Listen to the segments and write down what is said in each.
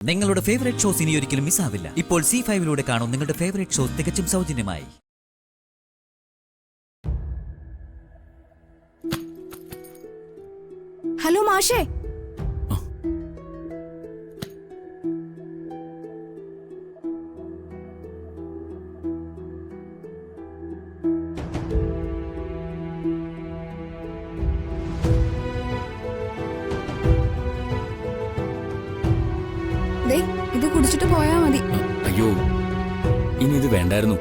നിങ്ങളുടെ favourite shows ഇനി ഒരിക്കലും മിസ്സാവില്ല. ഇപ്പോൾ C5 കാണും നിങ്ങളുടെ ഫേവറേറ്റ് ഷോസ് തികച്ചും സൗജന്യമായി. ഹലോ മാഷേ, ഇത് കുടിച്ചിട്ട് പോയാ മതി. അയ്യോ, ഇനി ഇത് വേണ്ടായിരുന്നു.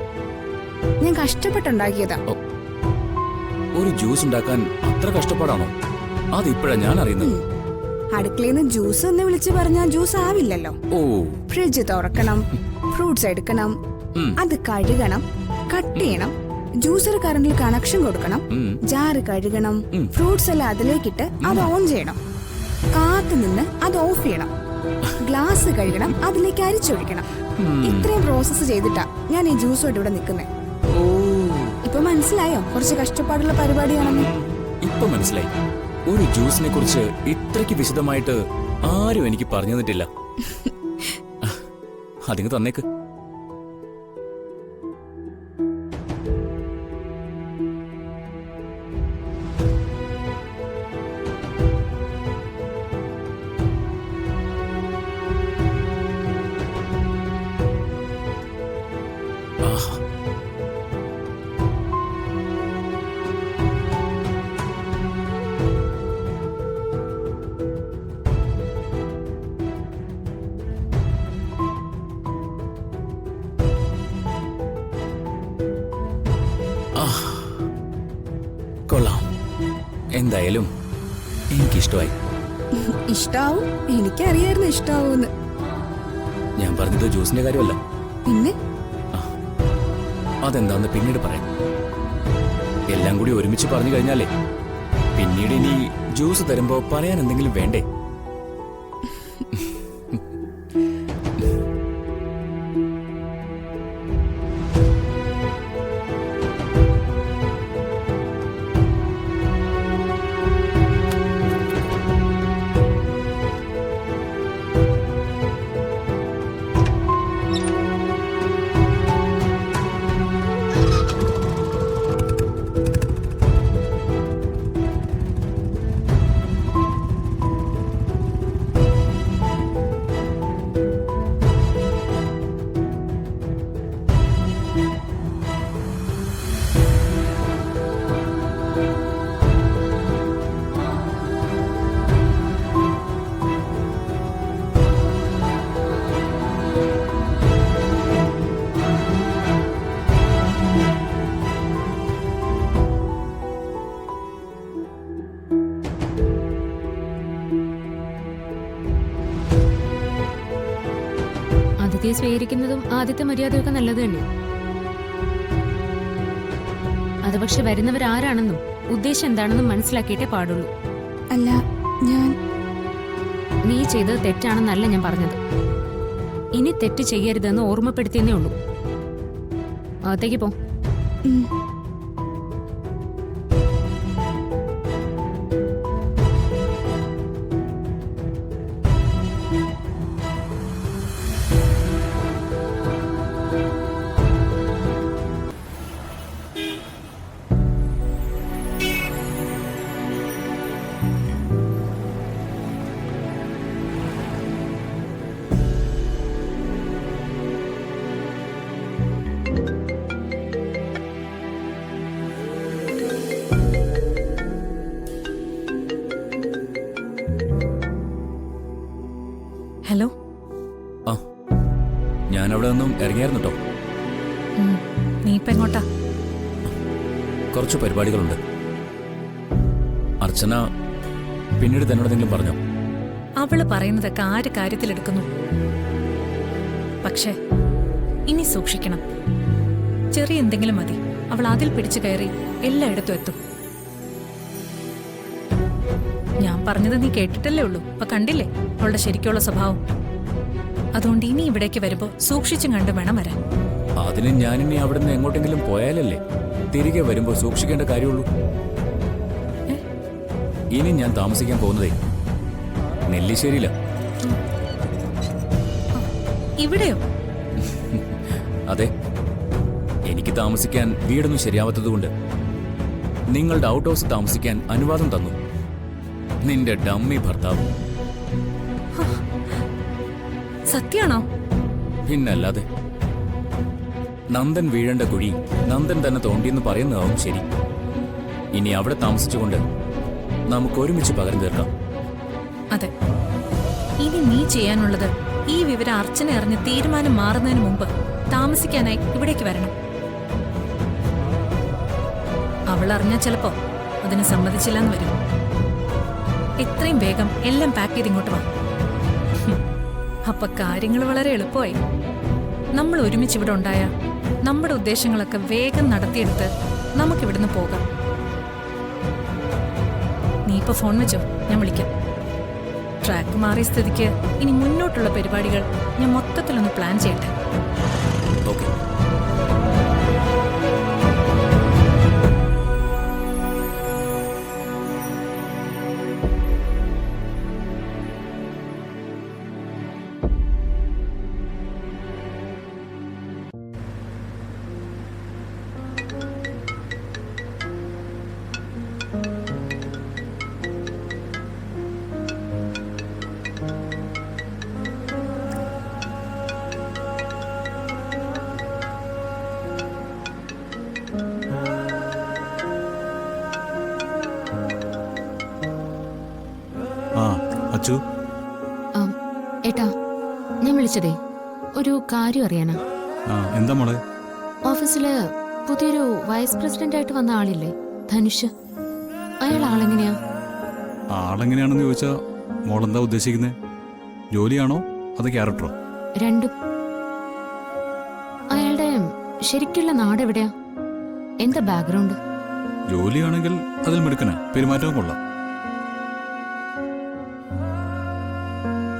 ഞാൻ കഷ്ടപ്പെട്ടുണ്ടാക്കിയതാ. ഒരു ജ്യൂസ് ഉണ്ടാക്കാൻ അത്ര കഷ്ടപ്പാടാണോ? അതിപ്പോഴാ ഞാൻ അറിയുന്നത്. അടുക്കളയിൽ ജ്യൂസ് എന്ന് വിളിച്ചു പറഞ്ഞാൽ ജ്യൂസ് ആവില്ലല്ലോ. ഓ, ഫ്രിഡ്ജ് തുറക്കണം, ഫ്രൂട്ട്സ് എടുക്കണം, അത് കഴുകണം, കട്ട് ചെയ്യണം, ജ്യൂസർ കറണ്ടിൽ കണക്ഷൻ കൊടുക്കണം, ജാറ് കഴുകണം, ഫ്രൂട്ട്സ് എല്ലാം അതിലേക്കിട്ട് അത് ഓൺ ചെയ്യണം, കാത്തു നിന്ന് അത് ഓഫ് ചെയ്യണം, ഗ്ലാസ് കഴുകണം, അതിലേക്ക് അരിച്ചൊഴിക്കണം. ഇത്രയും പ്രോസസ്സ് ചെയ്തിട്ടാ ഞാൻ ഈ ജ്യൂസോട്ട് ഇവിടെ നിൽക്കുന്നത്. ഇപ്പൊ മനസ്സിലായോ കുറച്ച് കഷ്ടപ്പാടുള്ള പരിപാടിയാണെന്ന്? ഇപ്പൊ മനസ്സിലായി. ഒരു ജ്യൂസിനെ കുറിച്ച് ഇത്രയ്ക്ക് വിശദമായിട്ട് ആരും എനിക്ക് പറഞ്ഞു തന്നിട്ടില്ല. അതിങ്ങ് തന്നേക്ക്. കൊള്ളാം. എന്തായാലും എനിക്കിഷ്ടമായി. ഇഷ്ടാവും, എനിക്കറിയായിരുന്നു ഇഷ്ടാവൂന്ന്. ഞാൻ പറഞ്ഞത് ജ്യൂസിന്റെ കാര്യമല്ല. പിന്നെ അതെന്താന്ന് പിന്നീട് പറയാം. എല്ലാം കൂടി ഒരുമിച്ച് പറഞ്ഞു കഴിഞ്ഞാലേ പിന്നീട് ഇനി ജ്യൂസ് തരുമ്പോ പറയാൻ എന്തെങ്കിലും വേണ്ടേ? അതിഥിയെ സ്വീകരിക്കുന്നതും ആദ്യത്തെ മര്യാദയൊക്കെ നല്ലത് തന്നെ. അത് പക്ഷെ വരുന്നവരാരാണെന്നും ഉദ്ദേശം എന്താണെന്നും മനസ്സിലാക്കിയിട്ടേ പാടുള്ളൂ. അല്ല, നീ ചെയ്തത് തെറ്റാണെന്നല്ല ഞാൻ പറഞ്ഞത്. ഇനി തെറ്റ് ചെയ്യരുതെന്ന് ഓർമ്മപ്പെടുത്തിയെന്നേ ഉള്ളൂ. അകത്തേക്ക് പോ. ഹലോ. ആ, ഞാൻ അവിടെ നിന്നും ഇറങ്ങിയായിരുന്നു കേട്ടോ. നീ ഇപ്പൊ എങ്ങോട്ടാ? കുറച്ച് പരിപാടികളുണ്ട്. അർച്ചന പിന്നീട് തന്നോടെന്തെങ്കിലും പറഞ്ഞോ? അവള് പറയുന്നതൊക്കെ ആര് കാര്യത്തിലെടുക്കുന്നു? പക്ഷേ ഇനി സൂക്ഷിക്കണം. ചെറിയ എന്തെങ്കിലും മതി, അവൾ അതിൽ പിടിച്ചു കയറി എല്ലായിടത്തും എത്തും. ഞാൻ പറഞ്ഞത് നീ കേട്ടിട്ടല്ലേ ഉള്ളൂ. അപ്പൊ കണ്ടില്ലേ അവളുടെ ശരിക്കുള്ള സ്വഭാവം. അതുകൊണ്ട് ഇനി ഇവിടേക്ക് വരുമ്പോ സൂക്ഷിച്ചും കണ്ടു വേണം വരാൻ. അതിന് ഞാനിനി അവിടെ നിന്ന് എങ്ങോട്ടെങ്കിലും പോയാലല്ലേ തിരികെ വരുമ്പോ സൂക്ഷിക്കേണ്ട കാര്യമുള്ളൂ. ഇനി ഞാൻ താമസിക്കാൻ പോകുന്നതേ നെല്ലിശ്ശേരിയില. ഇവിടെയോ? അതെ, എനിക്ക് താമസിക്കാൻ വീടൊന്നും ശരിയാവാത്തതുകൊണ്ട് നിങ്ങളുടെ ഔട്ട് ഹൗസ് താമസിക്കാൻ അനുവാദം തന്നു നിന്റെ ഡമ്മി ഭർത്താവ്. സത്യാണോ? പിന്നല്ലാതെ. നന്ദൻ വീഴേണ്ട കുഴി നന്ദൻ തന്നെ തോണ്ടിയെന്ന് പറയുന്നതാവും ശരി. ഇനി അവിടെ താമസിച്ചുകൊണ്ട് നമുക്ക് ഒരുമിച്ച് പകരം തീർക്കാം. അതെ, ഇനി നീ ചെയ്യാനുള്ളത് ഈ വിവരം അർച്ചന അറിഞ്ഞ് തീരുമാനം മാറുന്നതിന് മുമ്പ് താമസിക്കാനായി ഇവിടേക്ക് വരണം. അവൾ അറിഞ്ഞാൽ ചിലപ്പോ അതിന് സമ്മതിച്ചില്ലെന്ന് വരും. എത്രയും വേഗം എല്ലാം പാക്ക് ചെയ്ത് ഇങ്ങോട്ട് വാ. അപ്പൊ കാര്യങ്ങൾ വളരെ എളുപ്പമായി. നമ്മൾ ഒരുമിച്ച് ഇവിടെ ഉണ്ടായ നമ്മുടെ ഉദ്ദേശങ്ങളൊക്കെ വേഗം നടത്തിയെടുത്ത് നമുക്കിവിടുന്ന് പോകാം. നീ ഇപ്പൊ ഫോൺ വെച്ചോ, ഞാൻ വിളിക്കാം. ട്രാക്ക് മാറിയ സ്ഥിതിക്ക് ഇനി മുന്നോട്ടുള്ള പരിപാടികൾ ഞാൻ മൊത്തത്തിലൊന്ന് പ്ലാൻ ചെയ്യട്ടെ. ഓക്കെ. ആ അച്ചു, ഏട്ടാ, ഞാൻ വിളിച്ചതേ ഒരു കാര്യം അറിയാനാ. ആ എന്താ മോളെ? ഓഫീസില് പുതിയൊരു വൈസ് പ്രസിഡന്റ് ആയിട്ട് വന്ന ആളില്ലേ, ധനുഷ്. അയാൾ ആളെങ്ങനെയാ? ആളെങ്ങനെയാണെന്ന് ചോദിച്ചാ മോളെന്താ ഉദ്ദേശിക്കുന്നത്? ജോലിയാണോ അത് ക്യാരക്ടറോ? രണ്ടും. അയാളുടെ ശരിക്കുള്ള നാട് എവിടെയാ? എന്താ ബാക്ക്ഗ്രൗണ്ട്? ജോലിയാണെങ്കിൽ അതിൽ മിടുക്കന, പെരുമാറ്റവും കൊള്ളാം.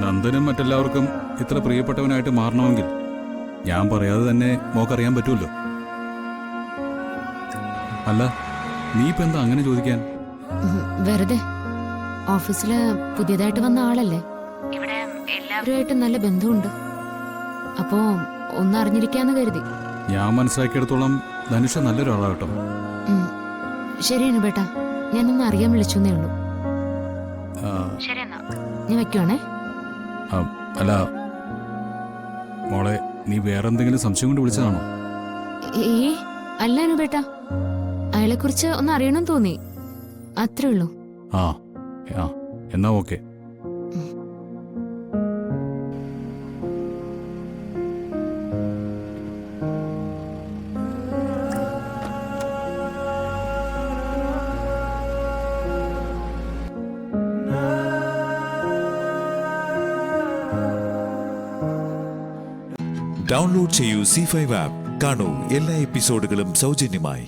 നന്ദനും മറ്റെല്ലാവർക്കും ഇത്ര പ്രിയപ്പെട്ടവനായിട്ട് മാറണമെങ്കിൽ ഞാൻ പറയാതെ തന്നെ മോക്കറിയാൻ പറ്റുമല്ലോ. അല്ല, നീ ഇപ്പൊ എന്താ അങ്ങനെ ചോദിക്കാൻ? വെറുതെ. ഓഫീസില് പുതിയതായിട്ട് വന്ന ആളല്ലേ, ഇവിടെ എല്ലാവരുമായിട്ട് നല്ല ബന്ധമുണ്ട്. അപ്പോ ഒന്നറിഞ്ഞിരിക്കാന്ന് കരുതി. ഞാൻ മനസ്സിലാക്കിയെടുത്തോളം ധനുഷ നല്ലൊരാളാട്ടോ. ശരിയാണ് ബേട്ടാ, ഞാനൊന്ന് അറിയാൻ വിളിച്ചെന്നേ ഉള്ളൂ. ഞാൻ വെക്കുവാണേ. അല്ല മോളെ, നീ വേറെന്തെങ്കിലും സംശയം കൊണ്ട് വിളിച്ചതാണോ? അല്ല അനുബേട്ടാ, അയാളെ കുറിച്ച് ഒന്ന് അറിയണം തോന്നി, അത്രേ ഉള്ളൂ. ആ എന്നാ ഓക്കെ. ഡൗൺലോഡ് ചെയ്യൂ C5 ആപ്പ്. കാണൂ എല്ലാ എപ്പിസോഡുകളും സൗജന്യമായി.